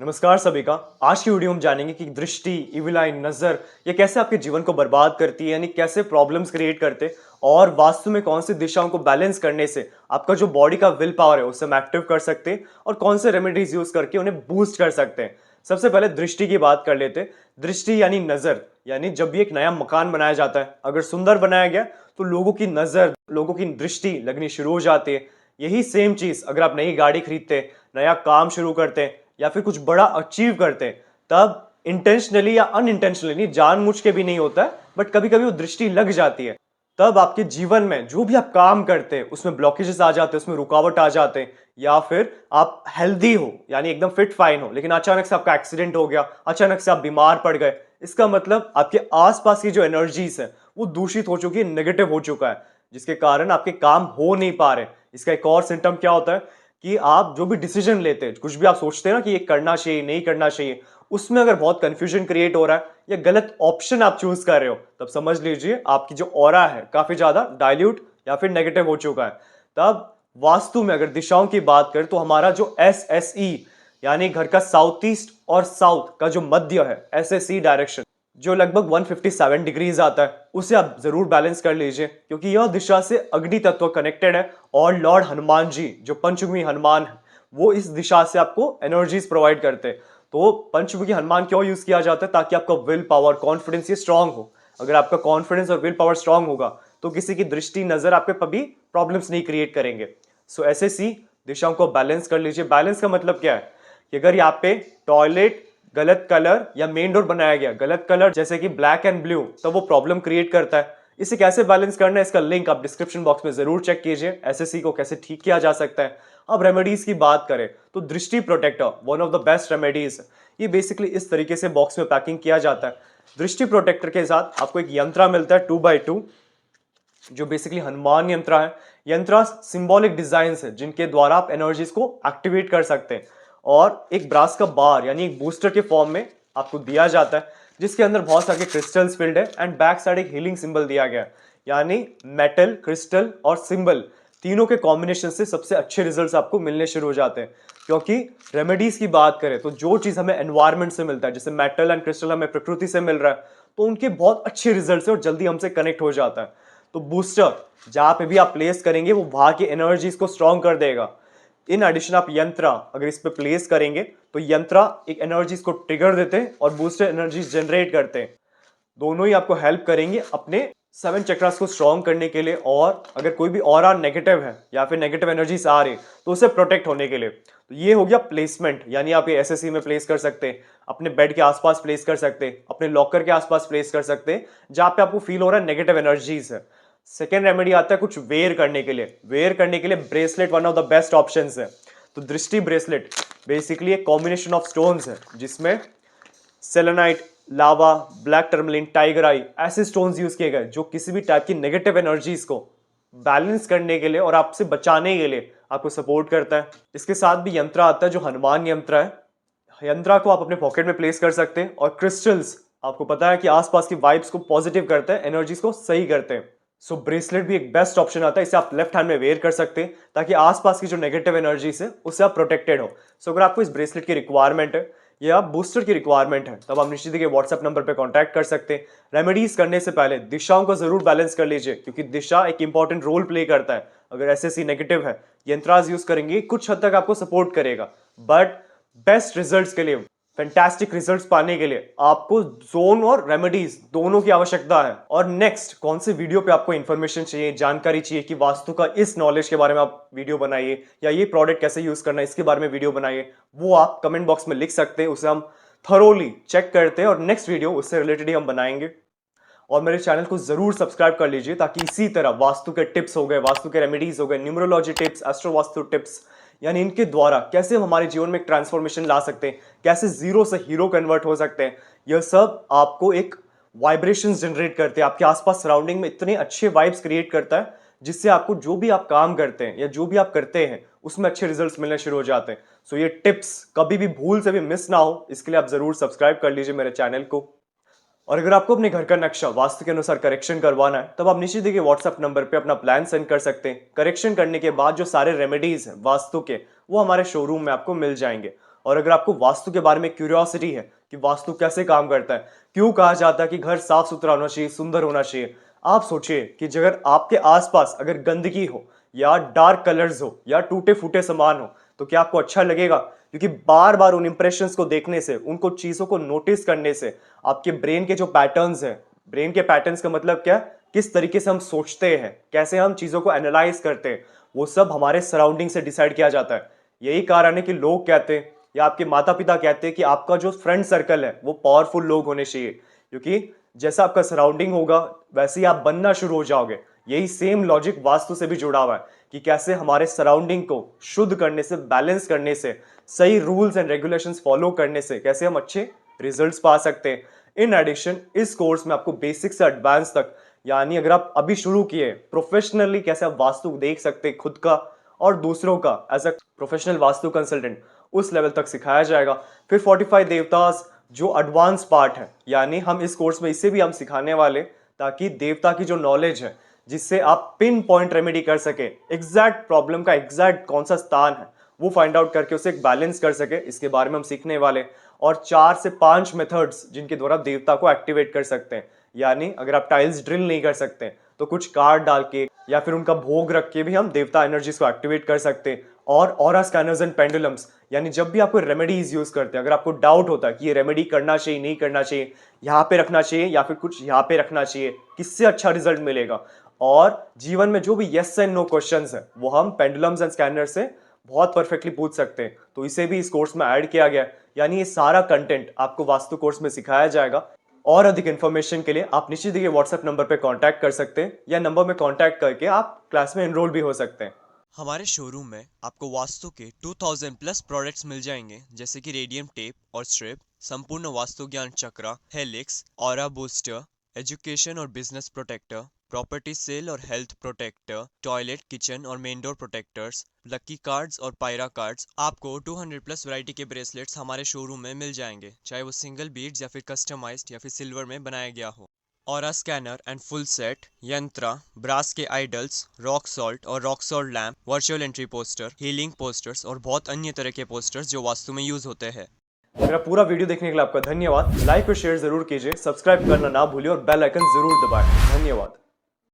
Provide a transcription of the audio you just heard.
नमस्कार सभी का। आज की वीडियो हम जानेंगे कि दृष्टि, इविल आई, नजर ये कैसे आपके जीवन को बर्बाद करती है, यानी कैसे प्रॉब्लम्स क्रिएट करते हैं और वास्तु में कौन सी दिशाओं को बैलेंस करने से आपका जो बॉडी का विल पावर है उसे हम एक्टिव कर सकते हैं और कौन से रेमेडीज यूज करके उन्हें बूस्ट कर सकते हैं। सबसे पहले दृष्टि की बात कर लेते हैं। दृष्टि यानी नजर, यानी जब भी एक नया मकान बनाया जाता है, अगर सुंदर बनाया गया तो लोगों की नजर, लोगों की दृष्टि लगनी शुरू हो जाती है। यही सेम चीज अगर आप नई गाड़ी खरीदते हैं, नया काम शुरू करते हैं या फिर कुछ बड़ा अचीव करते हैं, तब इंटेंशनली या अनइंटेंशनली, जानबूझ के भी नहीं होता है बट कभी कभी वो दृष्टि लग जाती है। तब आपके जीवन में जो भी आप काम करते हैं उसमें ब्लॉकेजेस आ जाते हैं, उसमें रुकावट आ जाते हैं, या फिर आप हेल्दी हो यानी एकदम फिट फाइन हो लेकिन अचानक से आपका एक्सीडेंट हो गया, अचानक से आप बीमार पड़ गए। इसका मतलब आपके आसपास की जो एनर्जीज है वो दूषित हो चुकी है, नेगेटिव हो चुका है, जिसके कारण आपके काम हो नहीं पा रहे। इसका एक और सिम्टम क्या होता है कि आप जो भी डिसीजन लेते हैं, कुछ भी आप सोचते हैं ना कि ये करना चाहिए नहीं करना चाहिए, उसमें अगर बहुत कंफ्यूजन क्रिएट हो रहा है या गलत ऑप्शन आप चूज कर रहे हो, तब समझ लीजिए आपकी जो ऑरा है काफी ज्यादा डाइल्यूट या फिर नेगेटिव हो चुका है। तब वास्तु में अगर दिशाओं की बात करें तो हमारा जो SSE यानी घर का साउथ ईस्ट और साउथ का जो मध्य है, SSE डायरेक्शन जो लगभग 157 डिग्रीज आता है, उसे आप जरूर बैलेंस कर लीजिए क्योंकि यह दिशा से अग्नि तत्व कनेक्टेड है और लॉर्ड हनुमान जी जो पंचमुखी हनुमान है वो इस दिशा से आपको एनर्जीज प्रोवाइड करते हैं। तो पंचमुखी हनुमान क्यों यूज किया जाता है? ताकि आपका विल पावर, कॉन्फिडेंस ये स्ट्रांग हो। अगर आपका कॉन्फिडेंस और विल पावर स्ट्रांग होगा तो किसी की दृष्टि, नजर आप पे कभी प्रॉब्लम्स नहीं क्रिएट करेंगे। सो SSE दिशाओं को बैलेंस कर लीजिए। बैलेंस का मतलब क्या है कि अगर यहाँ पे टॉयलेट गलत कलर या मेन डोर बनाया गया गलत कलर जैसे कि ब्लैक एंड ब्लू, तो वो प्रॉब्लम क्रिएट करता है। इसे कैसे बैलेंस करना है इसका लिंक आप डिस्क्रिप्शन बॉक्स में जरूर चेक कीजिए। SSE को कैसे ठीक किया जा सकता है। अब रेमेडीज की बात करें तो Drishti protector one of the best remedies. ये बेसिकली इस तरीके से बॉक्स में पैकिंग किया जाता है। दृष्टि प्रोटेक्टर के साथ आपको एक यंत्र मिलता है 2x2 जो बेसिकली हनुमान यंत्र है। यंत्र सिंबॉलिक डिजाइन है जिनके द्वारा आप एनर्जीज को एक्टिवेट कर सकते हैं और एक ब्रास का बार यानी एक बूस्टर के फॉर्म में आपको दिया जाता है जिसके अंदर बहुत सारे क्रिस्टल्स फिल्ड है एंड बैक साइड एक हीलिंग सिंबल दिया गया है। यानी मेटल, क्रिस्टल और सिंबल तीनों के कॉम्बिनेशन से सबसे अच्छे रिजल्ट्स आपको मिलने शुरू हो जाते हैं। क्योंकि रेमेडीज की बात करें तो जो चीज हमें एनवायरमेंट से मिलता है, जैसे मेटल एंड क्रिस्टल हमें प्रकृति से मिल रहा है, तो उनके बहुत अच्छे रिजल्ट्स है और जल्दी हमसे कनेक्ट हो जाता है। तो बूस्टर जहां पे भी आप प्लेस करेंगे वो वहां की एनर्जीज को स्ट्रॉन्ग कर देगा। इन एडिशन आप यंत्र अगर इस पे प्लेस करेंगे तो यंत्र एक एनर्जीज को ट्रिगर देते हैं और बूस्टर एनर्जीज जनरेट करते हैं। दोनों ही आपको हेल्प करेंगे अपने 7 चक्रास को स्ट्रॉन्ग करने के लिए, और अगर कोई भी ऑरा नेगेटिव है या फिर नेगेटिव एनर्जीज आ रही तो उसे प्रोटेक्ट होने के लिए। तो ये हो गया प्लेसमेंट, यानी आप ये SSE में प्लेस कर सकते हैं, अपने बेड के आसपास प्लेस कर सकते हैं, अपने लॉकर के आसपास प्लेस कर सकते हैं जहां पे आपको फील हो रहा है नेगेटिव एनर्जीज है। सेकेंड रेमेडी आता है कुछ वेयर करने के लिए। वेयर करने के लिए bracelet one of the best option है। तो दृष्टि ब्रेसलेट बेसिकली एक कॉम्बिनेशन ऑफ स्टोन्स है जिसमें सेलेनाइट, लावा, ब्लैक टर्मलिन, टाइगर आई ऐसे स्टोन्स यूज किए गए जो किसी भी टाइप की नेगेटिव एनर्जीज को बैलेंस करने के लिए और आपसे बचाने के लिए आपको सपोर्ट करता है। इसके साथ भी यंत्र आता है जो हनुमान यंत्र है। यंत्र को आप अपने पॉकेट में प्लेस कर सकते हैं और क्रिस्टल्स आपको पता है कि आसपास की वाइब्स को पॉजिटिव करते हैं, एनर्जीज को सही करते हैं। सो ब्रेसलेट भी एक बेस्ट ऑप्शन आता है। इसे आप लेफ्ट हैंड में वेयर कर सकते हैं ताकि आसपास की जो नेगेटिव एनर्जीज है उससे आप प्रोटेक्टेड हो। सो अगर आपको इस ब्रेसलेट की रिक्वायरमेंट है या बूस्टर की रिक्वायरमेंट है तब आप निश्चित ही व्हाट्सएप नंबर पे कांटेक्ट कर सकते हैं। रेमेडीज करने से पहले दिशाओं को जरूर बैलेंस कर लीजिए क्योंकि दिशा एक इंपॉर्टेंट रोल प्ले करता है। अगर SSE नेगेटिव है, यंत्राज यूज करेंगे कुछ हद तक आपको सपोर्ट करेगा, बट बेस्ट रिजल्ट्स के लिए, फैंटास्टिक रिजल्ट्स पाने के लिए आपको जोन और रेमेडीज दोनों की आवश्यकता है। और नेक्स्ट कौन से वीडियो पे आपको इंफॉर्मेशन चाहिए, जानकारी चाहिए कि वास्तु का इस नॉलेज के बारे में आप वीडियो बनाइए या ये प्रोडक्ट कैसे यूज करना है इसके बारे में वीडियो बनाइए, वो आप कमेंट बॉक्स में लिख सकते हैं। उसे हम थरोली चेक करते हैं और नेक्स्ट वीडियो उससे रिलेटेड ही हम बनाएंगे। और मेरे चैनल को जरूर सब्सक्राइब कर लीजिए ताकि इसी तरह वास्तु के टिप्स हो गए, वास्तु के रेमेडीज हो गए, numerology tips, astro vastu tips, यानी इनके द्वारा कैसे हम हमारे जीवन में एक ट्रांसफॉर्मेशन ला सकते हैं, कैसे जीरो से हीरो कन्वर्ट हो सकते हैं, यह सब आपको एक वाइब्रेशंस जनरेट करते हैं। आपके आसपास सराउंडिंग में इतने अच्छे वाइब्स क्रिएट करता है जिससे आपको जो भी आप काम करते हैं या जो भी आप करते हैं उसमें अच्छे रिजल्ट्स मिलने शुरू हो जाते हैं। सो ये टिप्स कभी भी भूल से भी मिस ना हो इसके लिए आप जरूर सब्सक्राइब कर लीजिए मेरे चैनल को। और अगर आपको अपने घर का नक्शा वास्तु के अनुसार करेक्शन करवाना है तब आप निश्चित ही व्हाट्सएप नंबर पे अपना प्लान सेंड कर सकते हैं। करेक्शन करने के बाद जो सारे रेमेडीज हैं वास्तु के वो हमारे शोरूम में आपको मिल जाएंगे। और अगर आपको वास्तु के बारे में क्यूरियोसिटी है कि वास्तु कैसे काम करता है, क्यों कहा जाता है कि घर साफ सुथरा होना चाहिए, सुंदर होना चाहिए, आप सोचिए कि अगर आपके आसपास अगर गंदगी हो या डार्क कलर्स हो या टूटे फूटे सामान हो तो क्या आपको अच्छा लगेगा? क्योंकि बार बार उन इंप्रेशंस को देखने से, उनको चीजों को नोटिस करने से आपके ब्रेन के जो पैटर्न्स हैं, ब्रेन के पैटर्न्स का मतलब क्या, किस तरीके से हम सोचते हैं, कैसे हम चीजों को एनालाइज करते हैं, वो सब हमारे सराउंडिंग से डिसाइड किया जाता है। यही कारण है कि लोग कहते हैं या आपके माता पिता कहते हैं कि आपका जो फ्रेंड सर्कल है वो पावरफुल लोग होने चाहिए, क्योंकि जैसा आपका सराउंडिंग होगा वैसे ही आप बनना शुरू हो जाओगे। यही सेम लॉजिक वास्तु से भी जुड़ा हुआ है कि कैसे हमारे सराउंडिंग को शुद्ध करने से, बैलेंस करने से, सही रूल्स एंड रेगुलेशंस फॉलो करने से कैसे हम अच्छे रिजल्ट्स पा सकते हैं। इन एडिशन इस कोर्स में आपको बेसिक से एडवांस तक, यानी अगर आप अभी शुरू किए प्रोफेशनली कैसे आप वास्तु देख सकते हैं खुद का और दूसरों का as a professional vastu consultant, उस लेवल तक सिखाया जाएगा। फिर 45 देवतास जो एडवांस पार्ट है, यानी हम इस कोर्स में इसे भी हम सिखाने वाले ताकि देवता की जो नॉलेज है जिससे आप पिन पॉइंट रेमेडी कर सके, एग्जैक्ट प्रॉब्लम का एग्जैक्ट कौन सा स्थान है वो फाइंड आउट करके उसे एक बैलेंस कर सके, इसके बारे में हम सीखने वाले। और 4 से 5 मेथड्स जिनके द्वारा आप देवता को एक्टिवेट कर सकते हैं, यानी अगर आप टाइल्स ड्रिल नहीं कर सकते तो कुछ कार्ड डाल के या फिर उनका भोग रख के भी हम देवता एनर्जीज को एक्टिवेट कर सकते हैं। और ऑरा स्कैनर्स एंड पेंडुलम्स, यानी जब भी आपको रेमेडीज यूज करते हैं, अगर आपको डाउट होता है कि ये रेमेडी करना चाहिए नहीं करना चाहिए, यहाँ पे रखना चाहिए या फिर कुछ यहाँ पे रखना चाहिए, किससे अच्छा रिजल्ट मिलेगा, और जीवन में जो भी यस एंड नो क्वेश्चंस है वो हम पेंडुलम्स एंड स्कैनर से बहुत परफेक्टली पूछ सकते हैं। तो इसे भी इस कोर्स में ऐड किया गया है, यानी ये सारा कंटेंट आपको वास्तु कोर्स में सिखाया जाएगा। और अधिक इंफॉर्मेशन के लिए आप निश्चित ही व्हाट्सएप नंबर पर कांटेक्ट कर सकते हैं या नंबर में कांटेक्ट करके आप क्लास में एनरोल भी हो सकते हैं। हमारे शोरूम में आपको वास्तु के 2000 प्लस प्रोडक्ट्स मिल जाएंगे, जैसे कि रेडियम टेप और स्ट्रिप, संपूर्ण वास्तु ज्ञान चक्रा, हेलिक्स, ऑरा बूस्टर, एजुकेशन और बिजनेस प्रोटेक्टर, प्रॉपर्टी सेल और हेल्थ प्रोटेक्टर, टॉयलेट, किचन और main door protectors, lucky cards और पायरा कार्ड्स। आपको 200 प्लस वैरायटी के ब्रेसलेट्स हमारे शोरूम में मिल जाएंगे, चाहे वो सिंगल बीड्स या फिर कस्टमाइज्ड या फिर सिल्वर में बनाया गया हो। Aura scanner and full set, यंत्रा, ब्रास के आइडल्स, रॉक सॉल्ट और rock salt lamp, virtual entry poster, healing posters और बहुत अन्य तरह के पोस्टर्स जो वास्तु में यूज होते हैं। मेरा पूरा वीडियो देखने के लिए आपका धन्यवाद। लाइक और शेयर जरूर कीजिए, सब्सक्राइब करना ना भूलिए और बेल आइकन जरूर दबाएं। धन्यवाद।